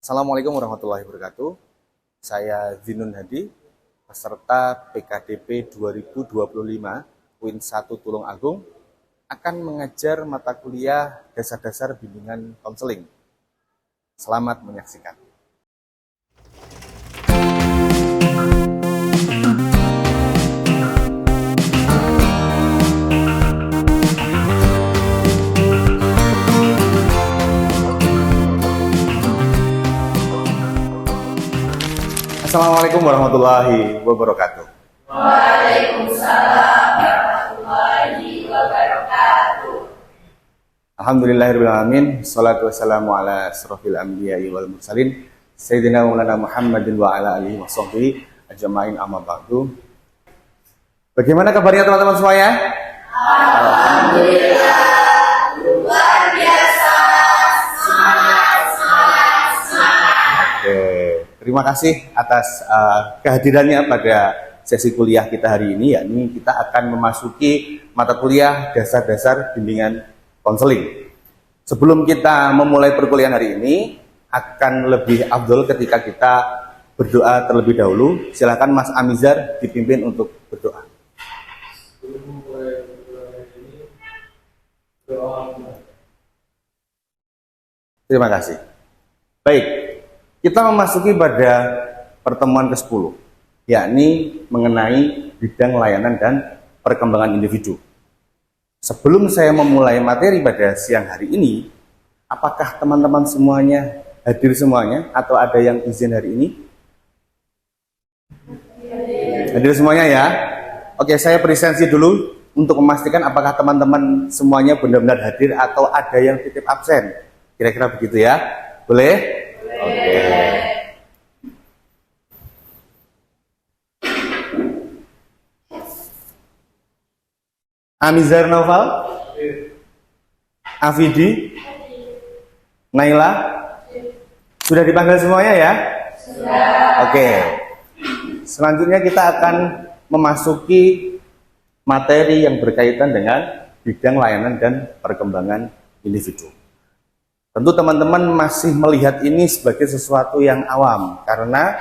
Assalamualaikum warahmatullahi wabarakatuh. Saya Zinun Hadi, peserta PKDP 2025 UIN 1 Tulung Agung, akan mengajar mata kuliah dasar-dasar bimbingan konseling. Selamat menyaksikan. Assalamualaikum warahmatullahi wabarakatuh. Waalaikumsalam warahmatullahi wabarakatuh. Alhamdulillahirrahmanirrahim. Salatu wassalamu ala asrofil anbiya'i wal mursalin Sayyidina Maulana Muhammadin wa ala alihi wa sahbihi ajma'in amma ba'du. Bagaimana kabarnya teman-teman semuanya? Alhamdulillah, luar biasa. Semangat. Oke, terima kasih atas kehadirannya pada sesi kuliah kita hari ini, yakni kita akan memasuki mata kuliah dasar-dasar bimbingan konseling. Sebelum kita memulai perkuliahan hari ini, akan lebih afdol ketika kita berdoa terlebih dahulu. Silakan Mas Amizar dipimpin untuk berdoa. Terima kasih. Baik, kita memasuki pada pertemuan ke-10, yakni mengenai bidang layanan dan perkembangan individu. Sebelum saya memulai materi pada siang hari ini, apakah teman-teman semuanya hadir semuanya atau ada yang izin hari ini? Hadir semuanya ya? Oke, saya presensi dulu untuk memastikan apakah teman-teman semuanya benar-benar hadir atau ada yang titip absen. Kira-kira begitu ya? Boleh? Oke. Amizar Naufal, Afidi, Naila, sudah dipanggil semuanya ya? Sudah. Oke. Selanjutnya kita akan memasuki materi yang berkaitan dengan bidang layanan dan perkembangan individu. Tentu teman-teman masih melihat ini sebagai sesuatu yang awam, karena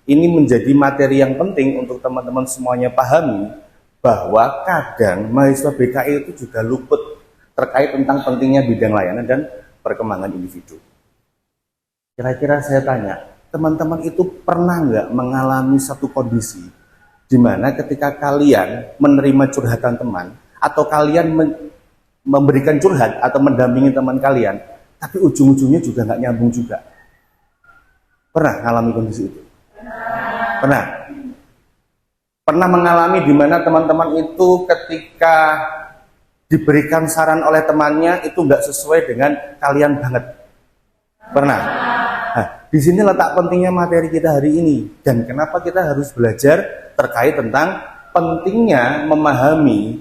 ini menjadi materi yang penting untuk teman-teman semuanya pahami, bahwa kadang mahasiswa BKI itu juga luput terkait tentang pentingnya bidang layanan dan perkembangan individu. Kira-kira saya tanya, teman-teman itu pernah nggak mengalami satu kondisi di mana ketika kalian menerima curhatan teman, atau kalian memberikan curhat atau mendampingi teman kalian, tapi ujung-ujungnya juga nggak nyambung juga? Pernah mengalami kondisi itu? Pernah? Pernah mengalami di mana teman-teman itu ketika diberikan saran oleh temannya itu nggak sesuai dengan kalian banget? Pernah? Nah, di sini letak pentingnya materi kita hari ini, dan kenapa kita harus belajar terkait tentang pentingnya memahami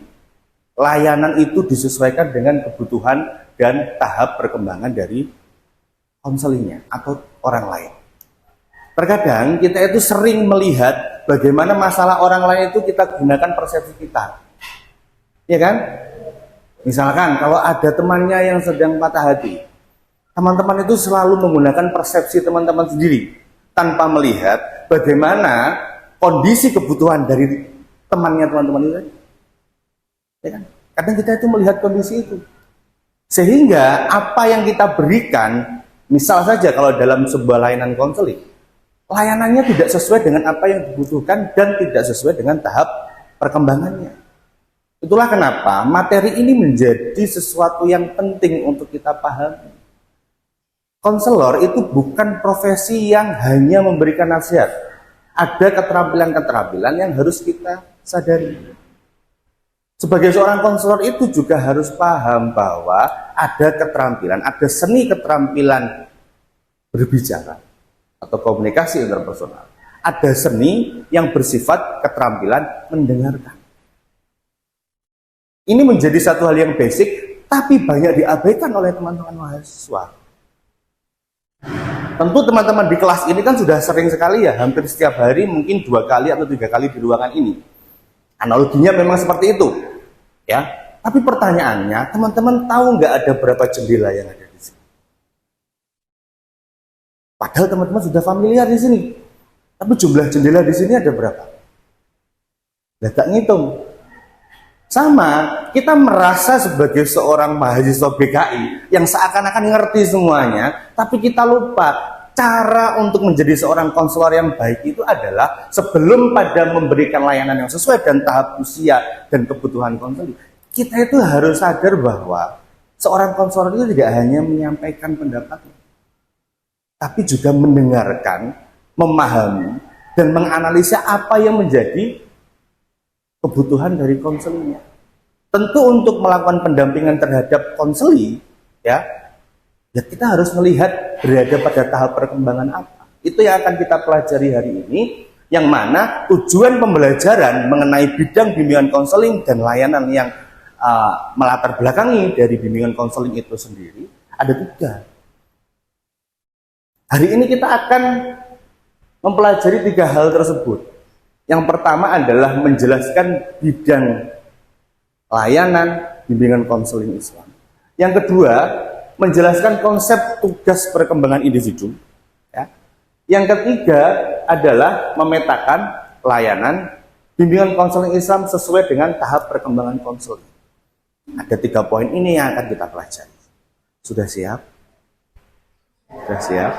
layanan itu disesuaikan dengan kebutuhan dan tahap perkembangan dari konselingnya atau orang lain. Terkadang kita itu sering melihat bagaimana masalah orang lain itu kita gunakan persepsi kita, ya kan? Misalkan kalau ada temannya yang sedang patah hati, teman-teman itu selalu menggunakan persepsi teman-teman sendiri tanpa melihat bagaimana kondisi kebutuhan dari temannya teman-teman itu, ya kan? Kadang kita itu melihat kondisi itu, sehingga apa yang kita berikan, misal saja kalau dalam sebuah layanan konseling, layanannya tidak sesuai dengan apa yang dibutuhkan dan tidak sesuai dengan tahap perkembangannya. Itulah kenapa materi ini menjadi sesuatu yang penting untuk kita pahami. Konselor itu bukan profesi yang hanya memberikan nasihat. Ada keterampilan-keterampilan yang harus kita sadari. Sebagai seorang konselor itu juga harus paham bahwa ada keterampilan, ada seni keterampilan berbicara atau komunikasi interpersonal. Ada seni yang bersifat keterampilan mendengarkan. Ini menjadi satu hal yang basic, tapi banyak diabaikan oleh teman-teman mahasiswa. Tentu teman-teman di kelas ini kan sudah sering sekali ya, hampir setiap hari mungkin 2 kali atau 3 kali di ruangan ini. Analoginya memang seperti itu, ya. Tapi pertanyaannya, teman-teman tahu nggak ada berapa jendela yang ada di sini? Padahal teman-teman sudah familiar di sini. Tapi jumlah jendela di sini ada berapa? Nggak tak ngitung. Sama, kita merasa sebagai seorang mahasiswa BKI yang seakan-akan ngerti semuanya, tapi kita lupa cara untuk menjadi seorang konselor yang baik itu adalah sebelum pada memberikan layanan yang sesuai dan tahap usia dan kebutuhan konseling. Kita itu harus sadar bahwa seorang konselor itu tidak hanya menyampaikan pendapatnya, tapi juga mendengarkan, memahami, dan menganalisa apa yang menjadi kebutuhan dari konselingnya. Tentu untuk melakukan pendampingan terhadap konseli, ya kita harus melihat berada pada tahap perkembangan apa. Itu yang akan kita pelajari hari ini, yang mana tujuan pembelajaran mengenai bidang bimbingan konseling dan layanan yang melatar belakangi dari bimbingan konseling itu sendiri ada 3. Hari ini kita akan mempelajari 3 hal tersebut. Yang pertama adalah menjelaskan bidang layanan bimbingan konseling Islam. Yang kedua, menjelaskan konsep tugas perkembangan individu. Ya. Yang ketiga adalah memetakan layanan bimbingan konseling Islam sesuai dengan tahap perkembangan konseling. Ada 3 poin ini yang akan kita pelajari. Sudah siap? Sudah siap?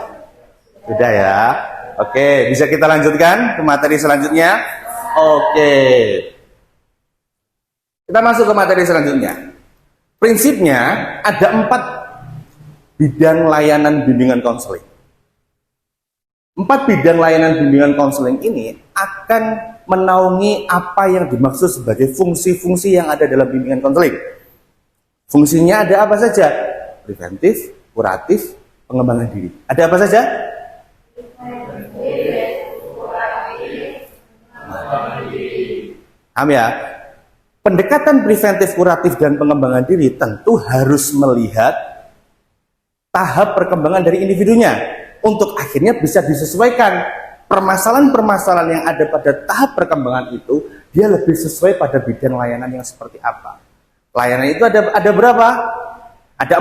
Sudah ya? Oke, bisa kita lanjutkan ke materi selanjutnya? Oke. Kita masuk ke materi selanjutnya. Prinsipnya ada 4 bidang layanan bimbingan konseling. 4 bidang layanan bimbingan konseling ini akan menaungi apa yang dimaksud sebagai fungsi-fungsi yang ada dalam bimbingan konseling. Fungsinya ada apa saja? Preventif, kuratif, pengembangan diri. Ada apa saja? Paham ya? Pendekatan preventif, kuratif, dan pengembangan diri tentu harus melihat tahap perkembangan dari individunya untuk akhirnya bisa disesuaikan. Permasalahan-permasalahan yang ada pada tahap perkembangan itu dia lebih sesuai pada bidang layanan yang seperti apa. Layanan itu ada berapa? Ada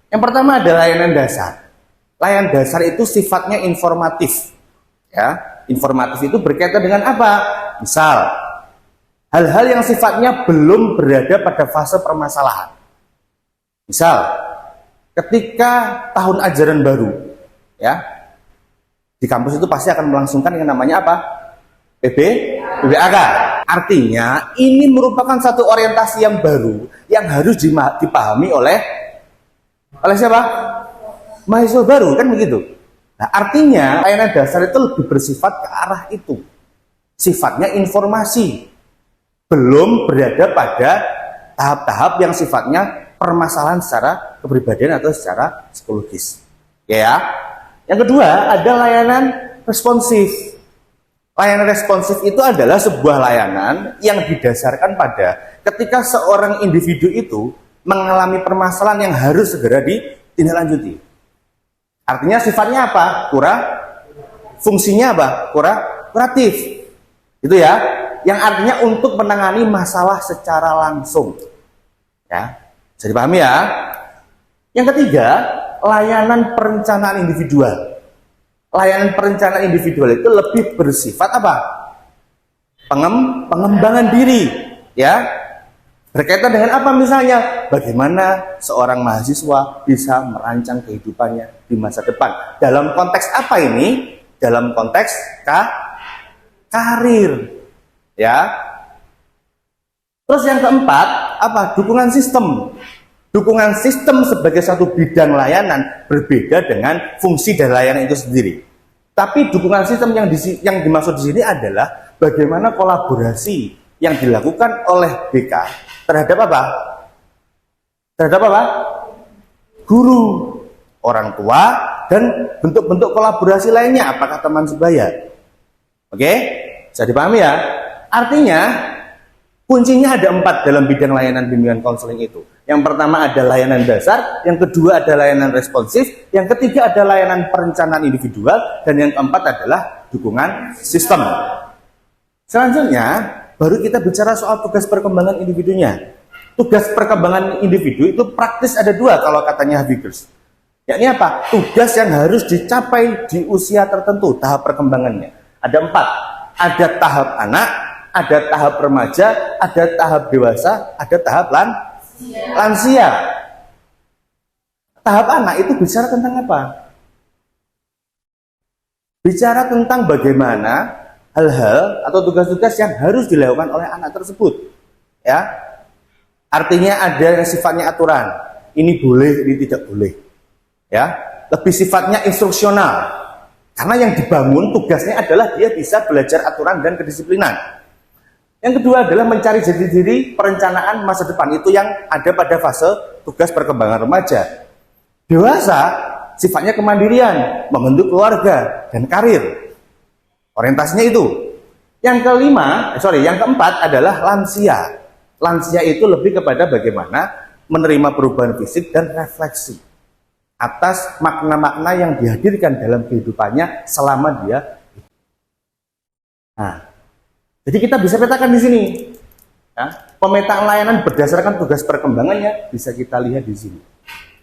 4. Yang pertama ada layanan dasar. Layanan dasar itu sifatnya informatif. Ya, informatif itu berkaitan dengan apa? Misal, hal-hal yang sifatnya belum berada pada fase permasalahan. Misal, ketika tahun ajaran baru, ya, di kampus itu pasti akan melangsungkan yang namanya apa? PBAK. Artinya, ini merupakan satu orientasi yang baru yang harus dipahami oleh siapa? Mahasiswa baru, kan begitu. Nah, artinya layanan dasar itu lebih bersifat ke arah itu. Sifatnya informasi. Belum berada pada tahap-tahap yang sifatnya permasalahan secara kepribadian atau secara psikologis. Ya. Yang kedua, ada layanan responsif. Layanan responsif itu adalah sebuah layanan yang didasarkan pada ketika seorang individu itu mengalami permasalahan yang harus segera ditindaklanjuti. Artinya sifatnya apa? Fungsinya apa? Kuratif. Itu ya. Yang artinya untuk menangani masalah secara langsung. Ya. Bisa dipahami ya? Yang ketiga, layanan perencanaan individual. Layanan perencanaan individual itu lebih bersifat apa? Pengembangan diri, ya. Berkaitan dengan apa misalnya? Bagaimana seorang mahasiswa bisa merancang kehidupannya di masa depan. Dalam konteks apa ini? Dalam konteks karir. Ya. Terus yang keempat, apa? Dukungan sistem. Dukungan sistem sebagai satu bidang layanan berbeda dengan fungsi dan layanan itu sendiri. Tapi dukungan sistem yang dimaksud di sini adalah bagaimana kolaborasi yang dilakukan oleh BK terhadap apa? Terhadap apa? Guru, orang tua, dan bentuk-bentuk kolaborasi lainnya. Apakah teman sebaya? Oke? Bisa dipahami ya? Artinya, kuncinya ada 4 dalam bidang layanan bimbingan konseling itu. Yang pertama ada layanan dasar, yang kedua ada layanan responsif, yang ketiga ada layanan perencanaan individual, dan yang keempat adalah dukungan sistem. Selanjutnya, baru kita bicara soal tugas perkembangan individunya. Tugas perkembangan individu itu praktis ada 2 kalau katanya Hafiz. Yakni apa? Tugas yang harus dicapai di usia tertentu, tahap perkembangannya. Ada 4. Ada tahap anak, ada tahap remaja, ada tahap dewasa, ada tahap lansia. Tahap anak itu bicara tentang apa? Bicara tentang bagaimana hal-hal atau tugas-tugas yang harus dilakukan oleh anak tersebut. Ya. Artinya ada yang sifatnya aturan. Ini boleh, ini tidak boleh. Ya, lebih sifatnya instruksional. Karena yang dibangun tugasnya adalah dia bisa belajar aturan dan kedisiplinan. Yang kedua adalah mencari jati diri, perencanaan masa depan, itu yang ada pada fase tugas perkembangan remaja. Dewasa sifatnya kemandirian, membentuk keluarga dan karir. Orientasinya itu. Yang keempat adalah lansia. Lansia itu lebih kepada bagaimana menerima perubahan fisik dan refleksi atas makna-makna yang dihadirkan dalam kehidupannya selama dia. Nah, jadi kita bisa petakan di sini. Ya, pemetaan layanan berdasarkan tugas perkembangannya bisa kita lihat di sini.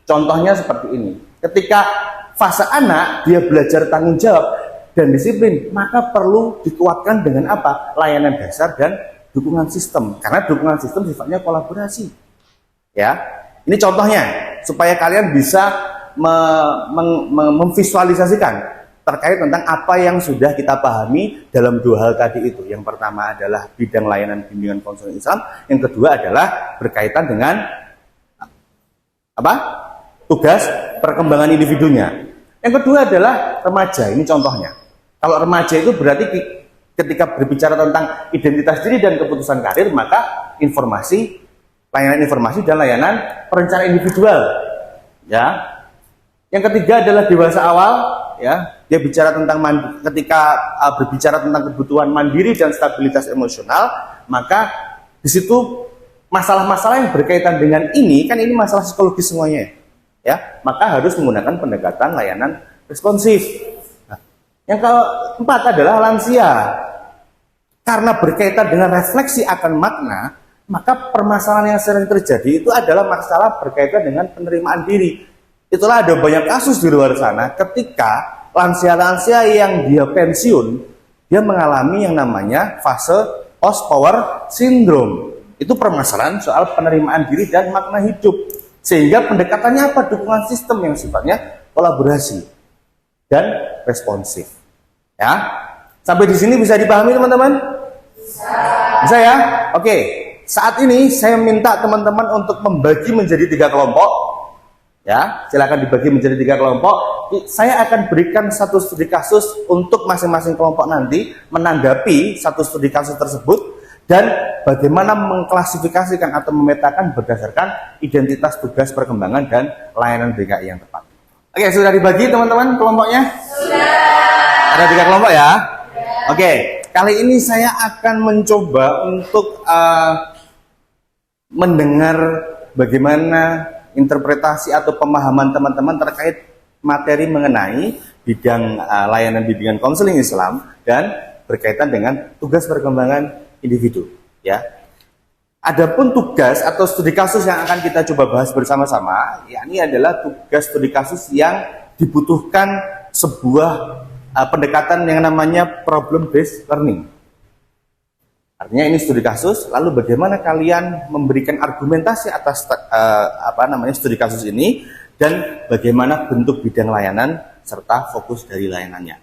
Contohnya seperti ini. Ketika fase anak dia belajar tanggung jawab dan disiplin, maka perlu dikuatkan dengan apa? Layanan dasar dan dukungan sistem. Karena dukungan sistem sifatnya kolaborasi. Ya, ini contohnya supaya kalian bisa memvisualisasikan terkait tentang apa yang sudah kita pahami dalam 2 hal tadi itu. Yang pertama adalah bidang layanan bimbingan konseling Islam, yang kedua adalah berkaitan dengan apa? Tugas perkembangan individunya. Yang kedua adalah remaja. Ini contohnya. Kalau remaja itu berarti ketika berbicara tentang identitas diri dan keputusan karir, maka layanan informasi dan layanan perencanaan individual. Ya. Yang ketiga adalah dewasa awal, ya. Dia bicara tentang ketika berbicara tentang kebutuhan mandiri dan stabilitas emosional, maka di situ masalah-masalah yang berkaitan dengan ini masalah psikologis semuanya, ya. Maka harus menggunakan pendekatan layanan responsif. Nah, yang keempat adalah lansia. Karena berkaitan dengan refleksi akan makna, maka permasalahan yang sering terjadi itu adalah masalah berkaitan dengan penerimaan diri. Itulah ada banyak kasus di luar sana ketika lansia-lansia yang dia pensiun, dia mengalami yang namanya fase post-power syndrome. Itu permasalahan soal penerimaan diri dan makna hidup. Sehingga pendekatannya apa? Dukungan sistem yang sifatnya kolaborasi dan responsif. Ya, sampai di sini bisa dipahami teman-teman? Bisa ya? Oke. Saat ini saya minta teman-teman untuk membagi menjadi 3 kelompok. Ya, silakan dibagi menjadi 3 kelompok. Saya akan berikan 1 studi kasus untuk masing-masing kelompok nanti menanggapi 1 studi kasus tersebut dan bagaimana mengklasifikasikan atau memetakan berdasarkan identitas tugas perkembangan dan layanan DKI yang tepat. Oke, sudah dibagi teman-teman kelompoknya? Sudah. Ada 3 kelompok ya? Oke, kali ini saya akan mencoba untuk mendengar bagaimana interpretasi atau pemahaman teman-teman terkait materi mengenai bidang layanan bimbingan konseling Islam dan berkaitan dengan tugas perkembangan individu. Ya, adapun tugas atau studi kasus yang akan kita coba bahas bersama-sama, yakni adalah tugas studi kasus yang dibutuhkan sebuah pendekatan yang namanya problem based learning. Artinya ini studi kasus, lalu bagaimana kalian memberikan argumentasi atas studi kasus ini dan bagaimana bentuk bidang layanan serta fokus dari layanannya.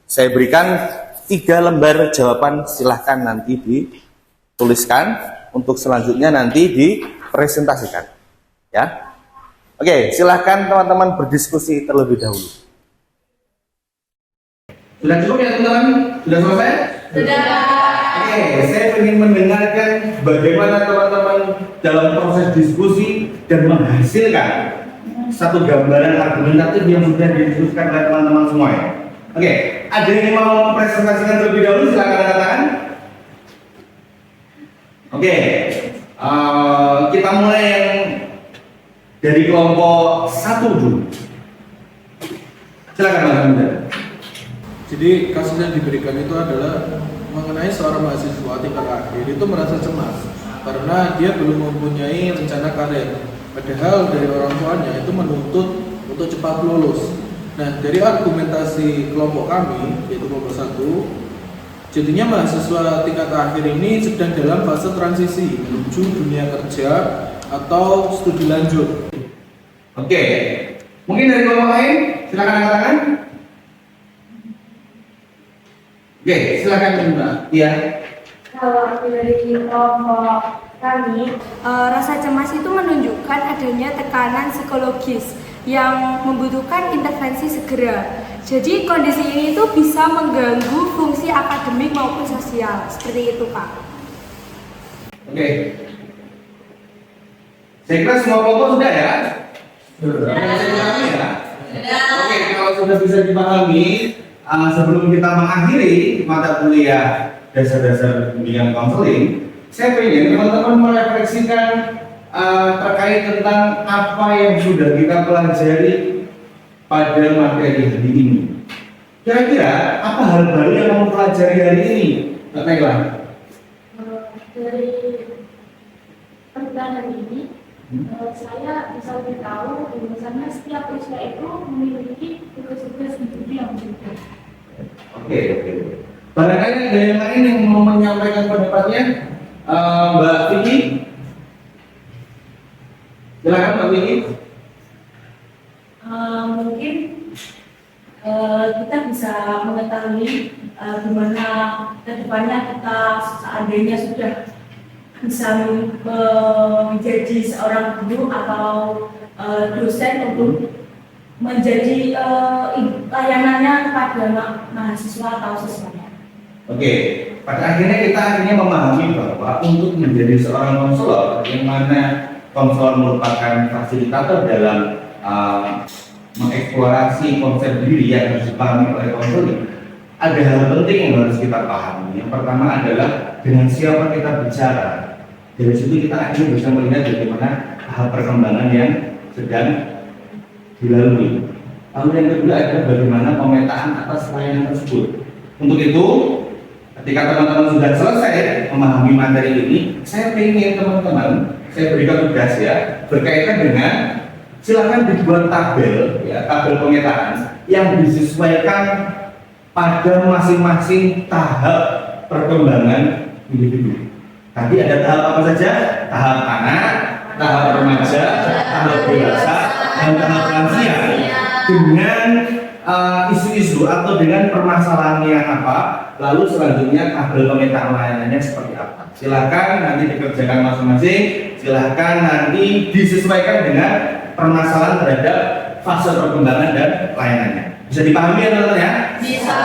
Saya berikan 3 lembar jawaban, silahkan nanti dituliskan untuk selanjutnya nanti dipresentasikan. Ya, oke, silahkan teman-teman berdiskusi terlebih dahulu. Sudah cukup ya teman-teman? Sudah selesai? Sudah. Oke, saya ingin mendengarkan bagaimana teman-teman dalam proses diskusi dan menghasilkan satu gambaran argumentatif yang sudah didiskusikan oleh teman-teman semua ya. Oke, ada yang mau mempresentasikan terlebih dahulu, silakan katakan. Oke, kita mulai yang dari kelompok 1 dulu. Silakan Mas Muda. Jadi kasus yang diberikan itu adalah mengenai seorang mahasiswa tingkat akhir itu merasa cemas karena dia belum mempunyai rencana karir. Padahal dari orang tuanya itu menuntut untuk cepat lulus. Nah, dari argumentasi kelompok kami, yaitu kelompok 1, jadinya mahasiswa tingkat akhir ini sedang dalam fase transisi menuju dunia kerja atau studi lanjut. Oke, mungkin dari kelompok lain, silakan angkat tangan. Oke, silakan Mbak. Iya. Kalau dari kelompok kami, rasa cemas itu menunjukkan adanya tekanan psikologis yang membutuhkan intervensi segera. Jadi kondisi ini tuh bisa mengganggu fungsi akademik maupun sosial, seperti itu Pak. Oke. Saya kira semua kelompok sudah ya? Sudah. Bisa dipahami ya? Oke, kalau sudah bisa dipahami, sebelum kita mengakhiri mata kuliah dasar-dasar bimbingan konseling, saya ingin teman-teman merefleksikan terkait tentang apa yang sudah kita pelajari pada materi hari ini. Kira-kira apa hal baru yang kamu pelajari hari ini, Mbak Naila? Dari pembelajaran ini, saya bisa lebih tahu bahwasannya setiap usia itu memiliki tugas-tugas studi yang berbeda. Oke. Barangkali ada yang lain yang mau menyampaikan pendapatnya, Mbak Vicky. Silakan Mbak Vicky. Mungkin kita bisa mengetahui gimana kedepannya kita seandainya sudah bisa menjadi seorang guru atau dosen untuk menjadi layanannya kepada mahasiswa atau siswanya. Oke, pada akhirnya kita memahami bahwa untuk menjadi seorang konselor, yang mana konselor merupakan fasilitator dalam mengeksplorasi konsep diri yang harus dipahami oleh konselor, ada hal penting yang harus kita pahami. Yang pertama adalah dengan siapa kita bicara. Dari situ kita akhirnya bisa melihat bagaimana tahap perkembangan yang sedang dilalui. Lalu yang kedua adalah bagaimana pemetaan atas layanan tersebut. Untuk itu, ketika teman-teman sudah selesai memahami materi ini, saya ingin teman-teman, saya berikan tugas ya, berkaitan dengan silakan dibuat tabel, ya, tabel pemetaan yang disesuaikan pada masing-masing tahap perkembangan individu. Tadi ada tahap apa saja? Tahap anak, tahap remaja, tahap dewasa, dan tahap lansia. Dengan isu-isu atau dengan permasalahan yang apa, lalu selanjutnya tabel pemetaan layanannya seperti apa. Silakan nanti dikerjakan masing-masing, silakan nanti disesuaikan dengan permasalahan terhadap fase perkembangan dan layanannya. Bisa dipahami ya teman-teman ya? Bisa.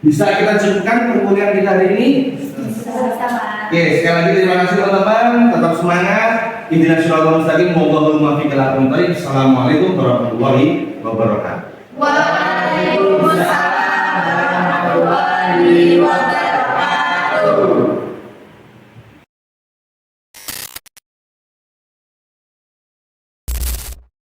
Bisa kita cukupkan perkuliahan kita hari ini? Oke, sekali lagi terima kasih teman-teman, tetap semangat. Intinya syurga mustaqim, wallahul muwaffiq ila aqwamit thoriq. Assalamualaikum warahmatullahi wabarakatuh. Waalaikumsalam warahmatullahi wabarakatuh.